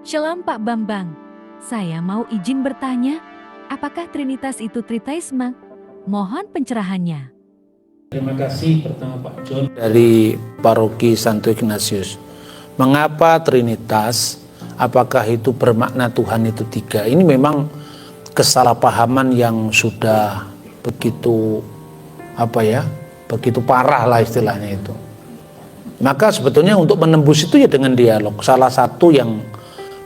Shalom Pak Bambang, saya mau izin bertanya, apakah Trinitas itu Tritaisme? Mohon pencerahannya. Terima kasih pertama Pak John dari Paroki Santo Ignatius. Mengapa Trinitas? Apakah itu bermakna Tuhan itu tiga? Ini memang kesalahpahaman yang sudah begitu begitu parah lah istilahnya itu. Maka sebetulnya untuk menembus itu ya dengan dialog. Salah satu yang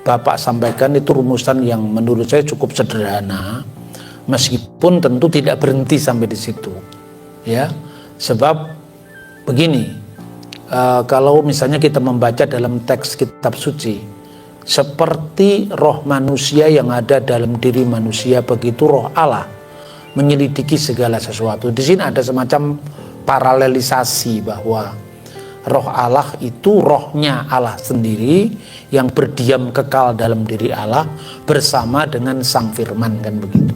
Bapak sampaikan itu rumusan yang menurut saya cukup sederhana, meskipun tentu tidak berhenti sampai di situ, ya. Sebab begini, kalau misalnya kita membaca dalam teks kitab suci, seperti roh manusia yang ada dalam diri manusia, begitu roh Allah menyelidiki segala sesuatu. Di sini ada semacam paralelisasi bahwa roh Allah itu rohnya Allah sendiri yang berdiam kekal dalam diri Allah bersama dengan Sang Firman, kan begitu.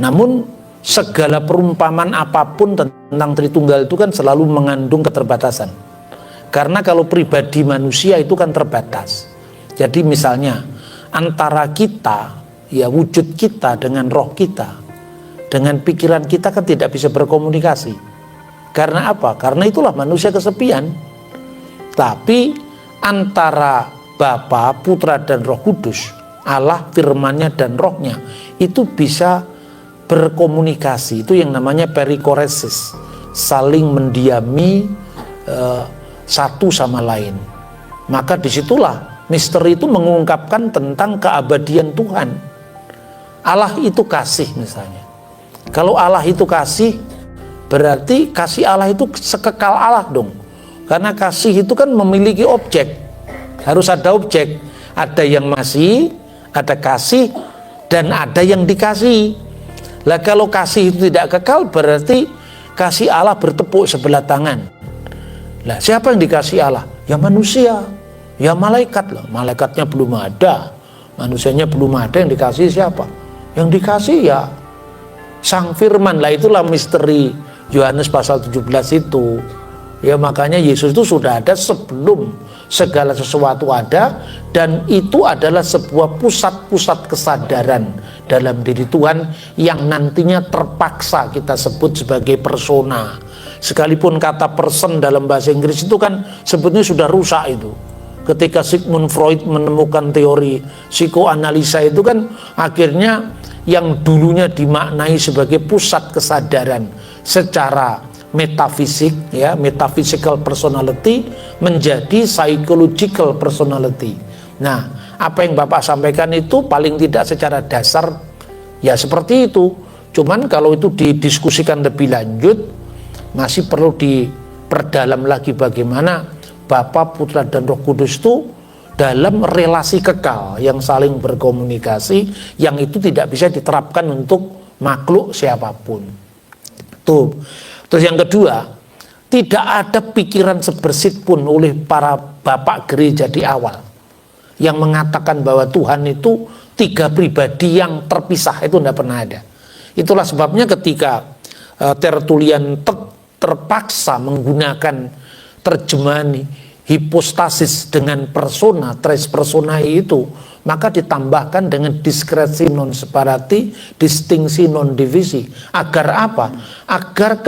Namun segala perumpamaan apapun tentang Tritunggal itu kan selalu mengandung keterbatasan. Karena kalau pribadi manusia itu kan terbatas. Jadi misalnya antara kita, ya wujud kita dengan roh kita, dengan pikiran kita kan tidak bisa berkomunikasi. Karena apa? Karena itulah manusia kesepian. Tapi antara Bapa, Putra dan Roh Kudus, Allah, firman-Nya dan rohnya itu bisa berkomunikasi. Itu yang namanya perikoresis, saling mendiami satu sama lain. Maka disitulah misteri itu mengungkapkan tentang keabadian Tuhan. Allah itu kasih misalnya. Kalau Allah itu kasih, berarti kasih Allah itu sekekal Allah dong. Karena kasih itu kan memiliki objek. Harus ada objek. Ada yang masih, ada kasih, dan ada yang dikasih. Lah kalau kasih itu tidak kekal, berarti kasih Allah bertepuk sebelah tangan. Lah siapa yang dikasih Allah? Ya manusia. Ya malaikat lah. Malaikatnya belum ada. Manusianya belum ada, yang dikasih siapa? Yang dikasih ya Sang Firman. Lah itulah misteri Yohanes pasal 17 itu. Ya makanya Yesus itu sudah ada sebelum segala sesuatu ada, dan itu adalah sebuah pusat-pusat kesadaran dalam diri Tuhan yang nantinya terpaksa kita sebut sebagai persona. Sekalipun kata person dalam bahasa Inggris itu kan sebetulnya sudah rusak itu. Ketika Sigmund Freud menemukan teori psikoanalisa itu kan akhirnya yang dulunya dimaknai sebagai pusat kesadaran secara metafisik, ya, metaphysical personality menjadi psychological personality. Nah, apa yang Bapak sampaikan itu paling tidak secara dasar ya seperti itu. Cuman kalau itu didiskusikan lebih lanjut, masih perlu diperdalam lagi bagaimana Bapa, Putra dan Roh Kudus itu dalam relasi kekal yang saling berkomunikasi, yang itu tidak bisa diterapkan untuk makhluk siapapun. Tuh. Terus yang kedua, tidak ada pikiran sebersit pun oleh para bapak gereja di awal yang mengatakan bahwa Tuhan itu tiga pribadi yang terpisah, itu tidak pernah ada. Itulah sebabnya ketika Tertullian terpaksa menggunakan terjemahan hipostasis dengan persona, tres personae itu, maka ditambahkan dengan diskresi non separati, distingsi non divisi. Agar apa? Agar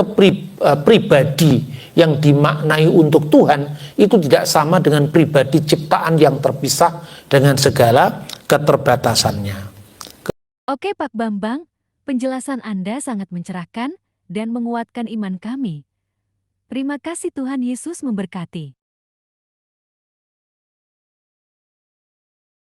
pribadi yang dimaknai untuk Tuhan itu tidak sama dengan pribadi ciptaan yang terpisah dengan segala keterbatasannya. Oke Pak Bambang, penjelasan Anda sangat mencerahkan dan menguatkan iman kami. Terima kasih, Tuhan Yesus memberkati.